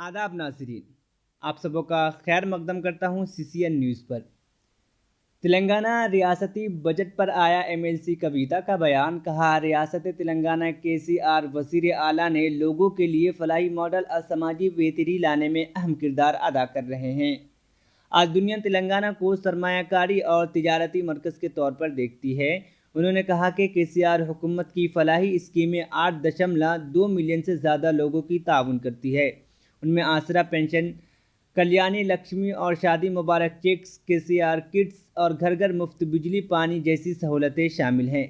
आदाब नाज़रीन, आप सबों का खैर मकदम करता हूँ CCN न्यूज़ पर। तेलंगाना रियासती बजट पर आया MLC कविता का बयान। कहा, रियासत तेलंगाना KCR वज़ीर आला ने लोगों के लिए फलाही मॉडल और समाजी बेहतरी लाने में अहम किरदार अदा कर रहे हैं। आज दुनिया तेलंगाना को सरमायाकारी और तिजारती मरकज़ के तौर पर देखती है। उन्होंने कहा कि KCR हुकूमत की फलाही स्कीमें 8.2 मिलियन से ज़्यादा लोगों की ताउन करती है। उनमें आसरा पेंशन, कल्याणी लक्ष्मी और शादी मुबारक चेक्स, KCR किट्स और घर घर मुफ्त बिजली पानी जैसी सहूलतें शामिल हैं।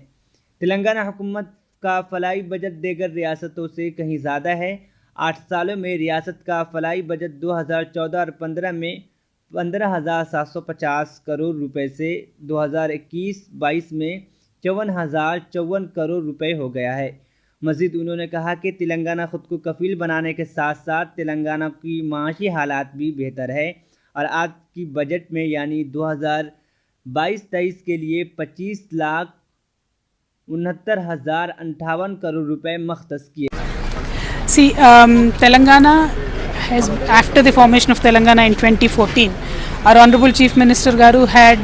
तेलंगाना हुकूमत का फलाही बजट देगर रियासतों से कहीं ज़्यादा है। 8 सालों में रियासत का फलाही बजट 2014 और 15 में 15,750 करोड़ रुपए से 2021-22 में 54,054 करोड़ रुपए हो गया है। मज़ीद उन्होंने कहा कि तेलंगाना खुद को कफील बनाने के साथ साथ तेलंगाना की माशी हालात भी बेहतर है और आज की बजट में यानी 2022-23 के लिए 25,69,058 करोड़ रुपए मख्तस किए। See, Telangana has, after the formation of Telangana in 2014, our Honorable Chief Minister Garu had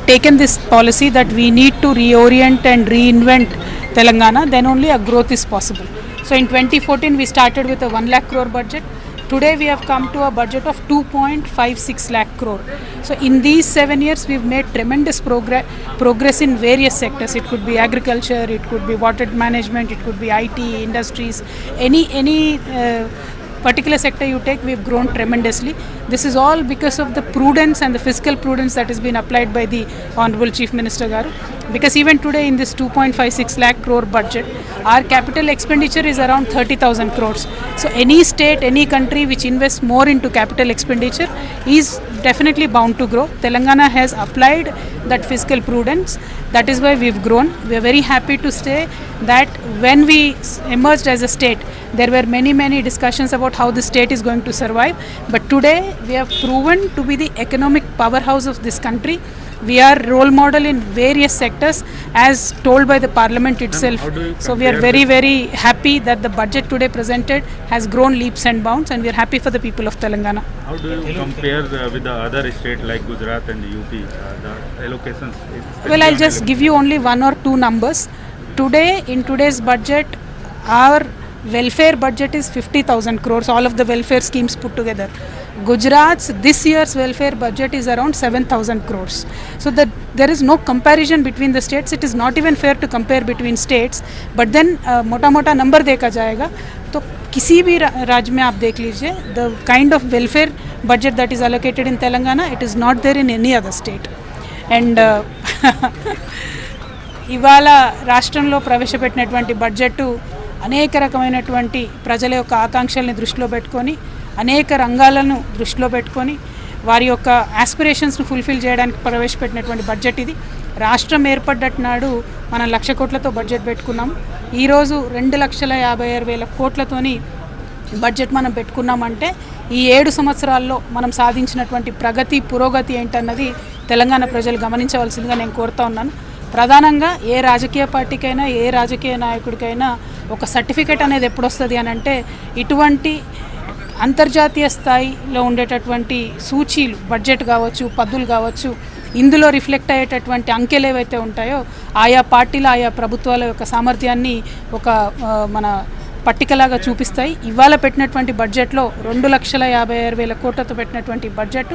taken this policy that we need to reorient and reinvent Telangana, then only a growth is possible. So in 2014 we started with a 1 lakh crore budget. Today we have come to a budget of 2.56 lakh crore. So in these 7 years we've made tremendous progress in various sectors. It could be agriculture, it could be water management, it could be IT, industries, any particular sector you take, we've grown tremendously. This is all because of the prudence and the fiscal prudence that has been applied by the Honorable Chief Minister Garu. Because even today in this 2.56 lakh crore budget, our capital expenditure is around 30,000 crores. So any state, any country which invests more into capital expenditure is definitely bound to grow. Telangana has applied that fiscal prudence. That is why we've grown. We are very happy to say that when we emerged as a state, there were many discussions about how the state is going to survive. But today we have proven to be the economic powerhouse of this country. We are role model in various sectors as told by the parliament itself. So we are very happy that the budget today presented has grown leaps and bounds, and we are happy for the people of Telangana. How do you compare with the other states like Gujarat and UP, the allocations? Well, I'll just give you only 1 or 2 numbers. Today, in today's budget, our welfare budget is 50,000 crores, all of the welfare schemes put together. Gujarat's this year's welfare budget is around 7,000 crores. So that there is no comparison between the states. It is not even fair to compare between states. But then मोटा number देखा जाएगा तो किसी भी राज्य में आप देख लीजिए, the kind of welfare budget that is allocated in Telangana, it is not there in any other state. And ఇవాళ రాష్ట్రంలో ప్రవేశపెట్టినటువంటి బడ్జెట్ అనేక రకమైనటువంటి ప్రజల యొక్క ఆకాంక్షల్ని దృష్టిలో పెట్టుకొని, అనేక రంగాలను దృష్టిలో పెట్టుకొని వారి యొక్క ఆస్పిరేషన్స్ను ఫుల్ఫిల్ చేయడానికి ప్రవేశపెట్టినటువంటి బడ్జెట్ ఇది. రాష్ట్రం ఏర్పడ్డట్టు నాడు మనం 1,00,000 కోట్లతో బడ్జెట్ పెట్టుకున్నాం. ఈరోజు 2,56,000 కోట్లతోని బడ్జెట్ మనం పెట్టుకున్నామంటే ఈ 7 సంవత్సరాల్లో మనం సాధించినటువంటి పురోగతి ఏంటన్నది తెలంగాణ ప్రజలు గమనించవలసిందిగా నేను కోరుతా ఉన్నాను. ప్రధానంగా ఏ రాజకీయ పార్టీకైనా ఏ రాజకీయ నాయకుడికైనా ఒక సర్టిఫికెట్ అనేది ఎప్పుడు వస్తుంది అని అంటే, ఇటువంటి అంతర్జాతీయ స్థాయిలో ఉండేటటువంటి సూచీలు, బడ్జెట్ కావచ్చు, పద్దులు కావచ్చు, ఇందులో రిఫ్లెక్ట్ అయ్యేటటువంటి అంకెలు ఏవైతే ఉంటాయో ఆయా పార్టీల, ఆయా ప్రభుత్వాల యొక్క సామర్థ్యాన్ని ఒక మన పట్టికలాగా చూపిస్తాయి. ఇవాళ పెట్టినటువంటి బడ్జెట్లో 2,56,000 కోట్లతో పెట్టినటువంటి బడ్జెట్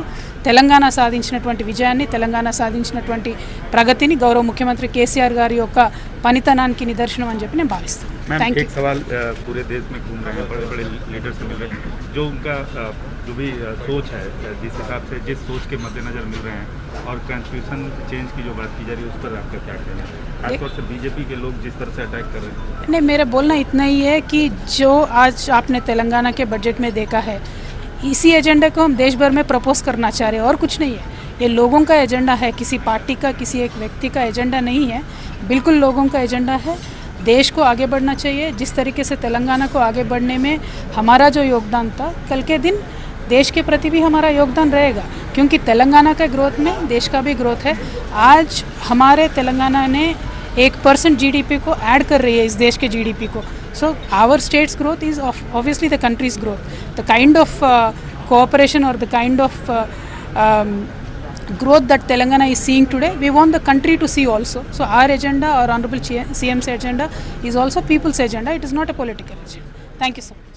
తెలంగాణ సాధించినటువంటి విజయాన్ని, తెలంగాణ సాధించినటువంటి ప్రగతిని, గౌరవ ముఖ్యమంత్రి KCR గారి యొక్క పనితనానికి నిదర్శనం అని చెప్పి నేను భావిస్తాను. Thank you. एक सवाल, पूरे देश में घूम रहे हैं, बड़े लीडर से मिल रहे हैं, जो उनका जो भी सोच है, जिस हिसाब से जिस सोच के मद्देनजर मिल रहे हैं और कॉन्स्टिट्यूशन चेंज की जो बात की जा रही है उस पर आपका क्या कहना है? खासतौर से BJP के लोग जिस तरह से अटैक कर रहे हैं. नहीं, मेरा बोलना इतना ही है कि जो आज आपने तेलंगाना के बजट में देखा है, इसी एजेंडा को हम देश भर में प्रपोज करना चाह रहे हैं और कुछ नहीं है. ये लोगों का एजेंडा है, किसी पार्टी का, किसी एक व्यक्ति का एजेंडा नहीं है. बिल्कुल लोगों का एजेंडा है. देश को आगे बढ़ना चाहिए. जिस तरीके से तेलंगाना को आगे बढ़ने में हमारा जो योगदान था, कल के दिन देश के प्रति भी हमारा योगदान रहेगा, क्योंकि तेलंगाना का ग्रोथ में देश का भी ग्रोथ है. आज हमारे तेलंगाना ने 1% GDP को ऐड कर रही है इस देश के GDP को. So our state's growth is obviously the country's growth. The kind of cooperation or the kind of growth that Telangana is seeing today, we want the country to see also. So our agenda, our Honorable CM's agenda is also people's agenda. It is not a political agenda. Thank you so much.